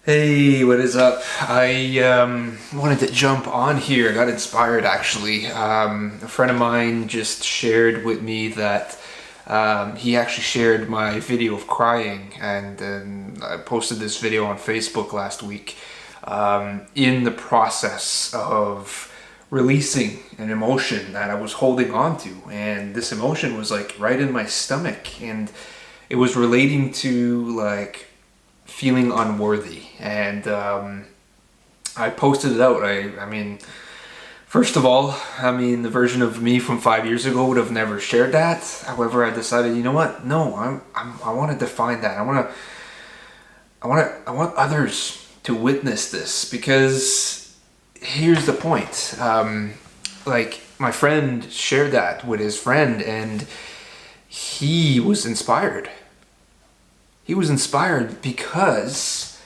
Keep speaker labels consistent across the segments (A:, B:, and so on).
A: Hey, what is up? I wanted to jump on here. I got inspired actually. A friend of mine just shared with me that he actually shared my video of crying, and I posted this video on Facebook last week in the process of releasing an emotion that I was holding on to. And this emotion was like right in my stomach, and it was relating to like feeling unworthy. And I posted it out. I mean, first of all, the version of me from 5 years ago would have never shared that. However, I decided, you know what? No, I want to define that. I want others to witness this, because here's the point. Like, my friend shared that with his friend, and he was inspired. He was inspired because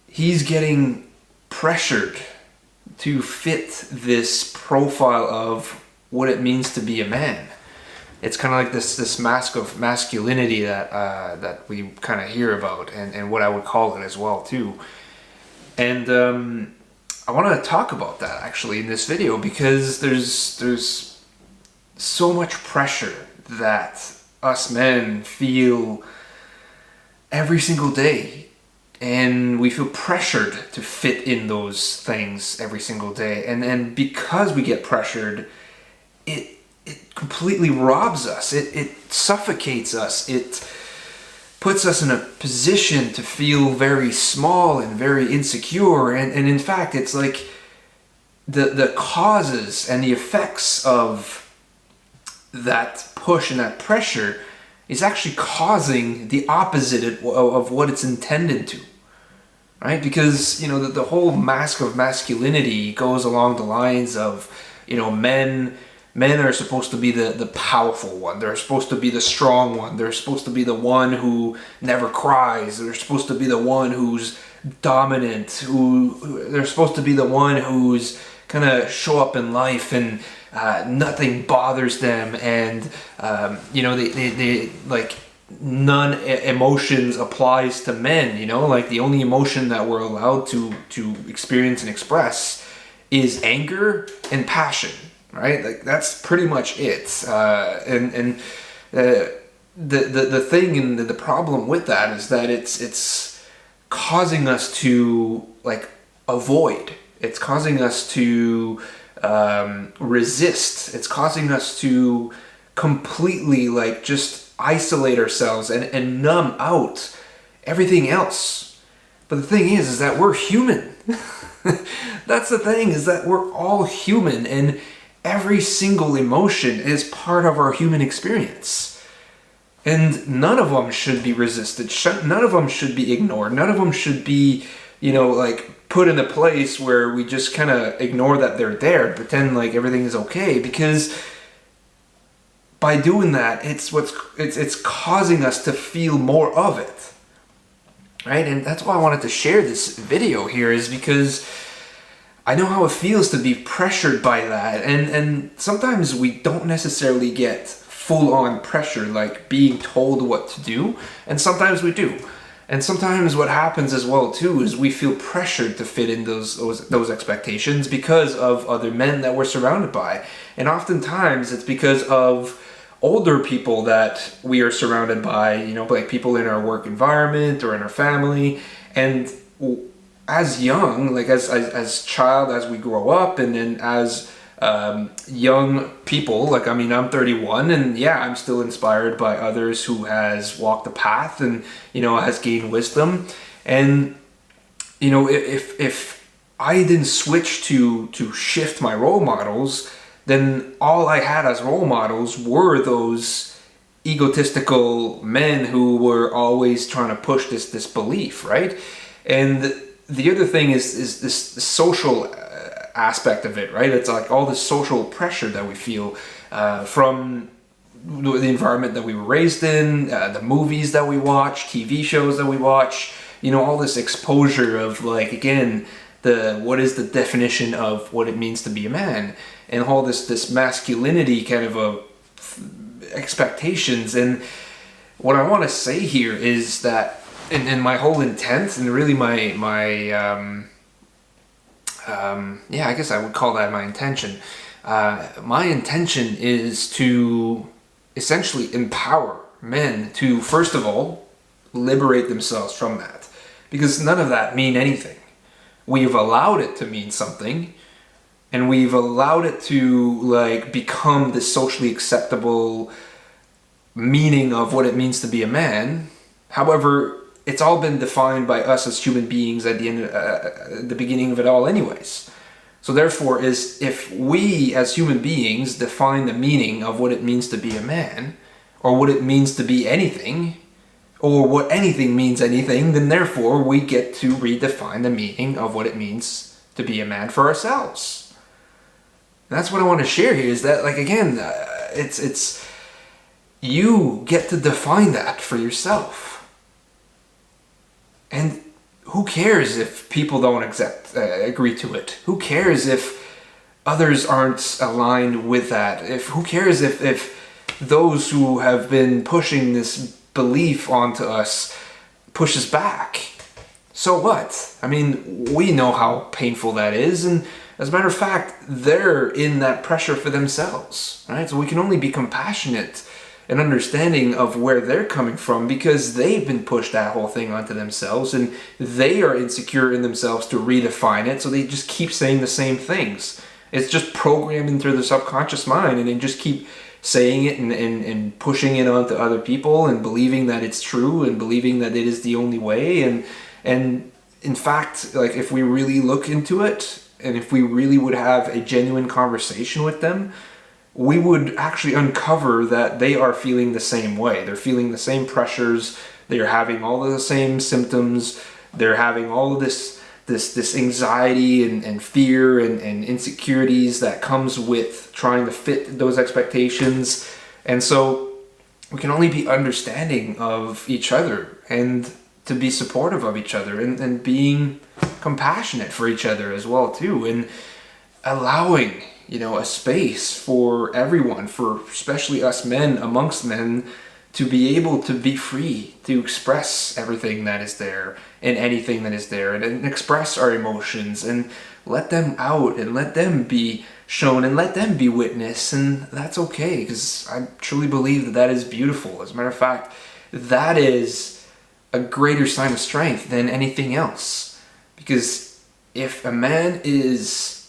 A: he's getting pressured to fit this profile of what it means to be a man. It's kind of like this mask of masculinity that we kind of hear about, and what I would call it as well too. And I want to talk about that actually in this video, because there's so much pressure that us men feel every single day, and we feel pressured to fit in those things every single day, and because we get pressured, it completely robs us, it suffocates us, it puts us in a position to feel very small and very insecure, and in fact it's like the causes and the effects of that push and that pressure is actually causing the opposite of what it's intended to, right? Because, the whole mask of masculinity goes along the lines of, men are supposed to be the powerful one. They're supposed to be the strong one. They're supposed to be the one who never cries. They're supposed to be the one who's dominant. They're supposed to be the one who's kind of show up in life and nothing bothers them, and they like none emotions applies to men. Like the only emotion that we're allowed to experience and express is anger and passion, right? Like that's pretty much it. The thing and the problem with that is that it's causing us to like avoid. It's causing us to resist. It's causing us to completely like just isolate ourselves and numb out everything else. But the thing is that we're human. That's the thing, is that we're all human, and every single emotion is part of our human experience. And none of them should be resisted. None of them should be ignored. None of them should be, like put in a place where we just kind of ignore that they're there, pretend like everything is okay, because by doing that, it's causing us to feel more of it, right? And that's why I wanted to share this video here, is because I know how it feels to be pressured by that, and sometimes we don't necessarily get full-on pressure, like being told what to do, and sometimes we do. And sometimes what happens as well too is we feel pressured to fit in those expectations because of other men that we're surrounded by. And oftentimes it's because of older people that we are surrounded by, like people in our work environment or in our family. And as young, like as child, as we grow up, and then as young people, like I'm 31, and yeah, I'm still inspired by others who has walked the path and has gained wisdom. And if I didn't switch to shift my role models, then all I had as role models were those egotistical men who were always trying to push this belief, right? And the other thing is this social aspect of it, right? It's like all this social pressure that we feel from the environment that we were raised in, the movies that we watch, TV shows that we watch, all this exposure of like, again, what is the definition of what it means to be a man, and all this masculinity kind of expectations. And what I want to say here is that and my whole intent, and really I guess I would call that my intention. My intention is to essentially empower men to, first of all, liberate themselves from that. Because none of that mean anything. We've allowed it to mean something, and we've allowed it to like become this socially acceptable meaning of what it means to be a man. However, it's all been defined by us as human beings at the end, the beginning of it all anyways. So therefore, if we as human beings define the meaning of what it means to be a man, or what it means to be anything, or what anything means anything, then therefore we get to redefine the meaning of what it means to be a man for ourselves. And that's what I want to share here, is that, like, again, it's you get to define that for yourself. And who cares if people don't agree to it? Who cares if others aren't aligned with that? Who cares if those who have been pushing this belief onto us pushes back? So what? I mean, we know how painful that is, and as a matter of fact, they're in that pressure for themselves, right? So we can only be compassionate and understanding of where they're coming from, because they've been pushed that whole thing onto themselves, and they are insecure in themselves to redefine it, so they just keep saying the same things. It's just programmed into their subconscious mind, and they just keep saying it and pushing it onto other people, and believing that it's true, and believing that it is the only way. And in fact, like, if we really look into it, and if we really would have a genuine conversation with them, we would actually uncover that they are feeling the same way. They're feeling the same pressures. They're having all of the same symptoms. They're having all of this anxiety and fear and insecurities that comes with trying to fit those expectations. And so we can only be understanding of each other, and to be supportive of each other, and being compassionate for each other as well too, and allowing, a space for everyone, for especially us men amongst men, to be able to be free to express everything that is there and anything that is there, and express our emotions and let them out, and let them be shown, and let them be witnessed. And that's okay, because I truly believe that is beautiful. As a matter of fact, that is a greater sign of strength than anything else. Because if a man is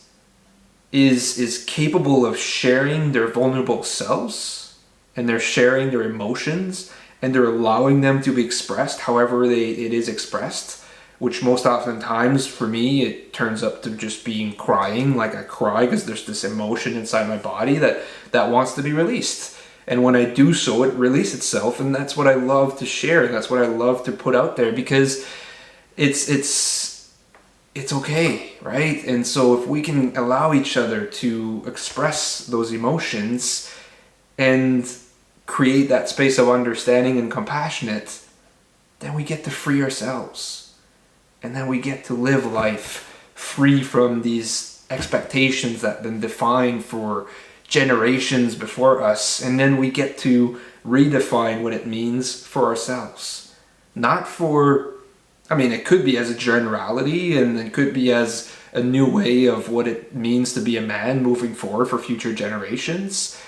A: capable of sharing their vulnerable selves, and they're sharing their emotions, and they're allowing them to be expressed however it is expressed, which most oftentimes for me it turns up to just being crying. Like, I cry because there's this emotion inside my body that wants to be released, and when I do so, it releases itself. And that's what I love to share, and that's what I love to put out there, because it's okay, right? And so if we can allow each other to express those emotions and create that space of understanding and compassionate, then we get to free ourselves. And then we get to live life free from these expectations that have been defined for generations before us. And then we get to redefine what it means for ourselves. Not for, it could be as a generality, and it could be as a new way of what it means to be a man moving forward for future generations.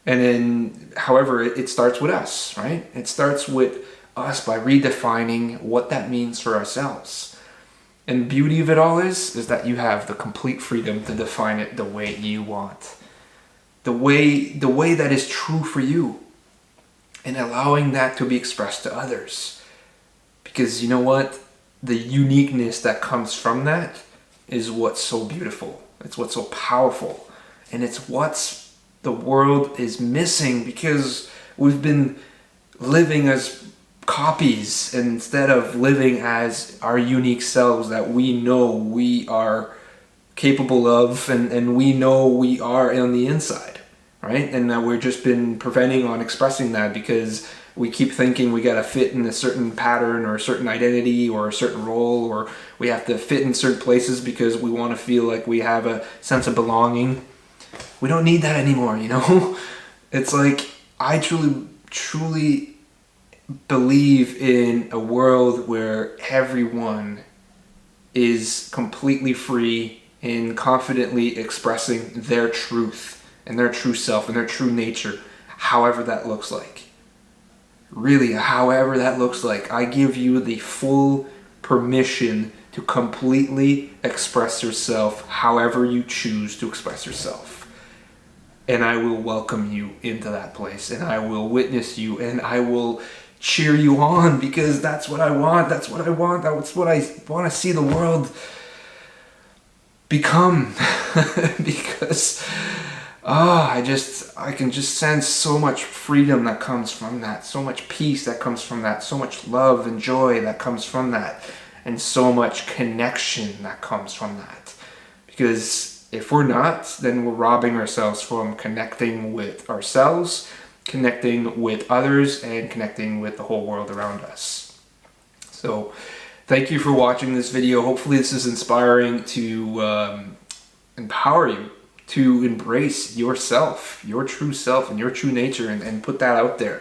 A: And then, however, it starts with us, right? It starts with us by redefining what that means for ourselves. And the beauty of it all is that you have the complete freedom to define it the way you want. The way that is true for you. And allowing that to be expressed to others. Because you know what? The uniqueness that comes from that is what's so beautiful. It's what's so powerful. And it's what's the world is missing, because we've been living as copies instead of living as our unique selves that we know we are capable of, and we know we are on the inside, right? And that we've just been preventing on expressing that because we keep thinking we gotta fit in a certain pattern or a certain identity or a certain role, or we have to fit in certain places because we want to feel like we have a sense of belonging. We don't need that anymore, It's like, I truly believe in a world where everyone is completely free in confidently expressing their truth and their true self and their true nature, however that looks like. Really, however that looks like. I give you the full permission to completely express yourself however you choose to express yourself. And I will welcome you into that place, and I will witness you, and I will cheer you on, because that's what I want. That's what I want. That's what I want to see the world become. Because I can just sense so much freedom that comes from that, so much peace that comes from that, so much love and joy that comes from that, and so much connection that comes from that. Because if we're not, then we're robbing ourselves from connecting with ourselves, connecting with others, and connecting with the whole world around us. So thank you for watching this video. Hopefully this is inspiring to empower you to embrace yourself, your true self and your true nature, and put that out there.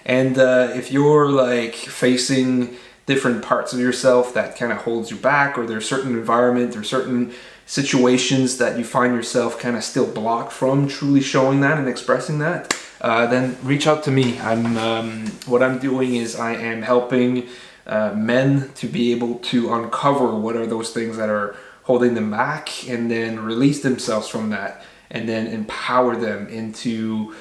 A: And if you're like facing different parts of yourself that kind of holds you back, or there's certain environment or certain situations that you find yourself kind of still blocked from truly showing that and expressing that, then reach out to me. What I'm doing is I am helping men to be able to uncover what are those things that are holding them back, and then release themselves from that, and then empower them into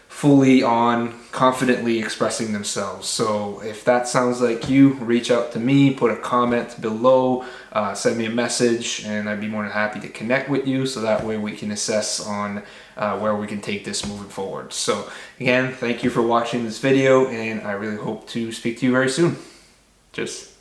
A: fully on confidently expressing themselves. So if that sounds like you, reach out to me, put a comment below, send me a message, and I'd be more than happy to connect with you, so that way we can assess on where we can take this moving forward. So again, thank you for watching this video, and I really hope to speak to you very soon. Cheers.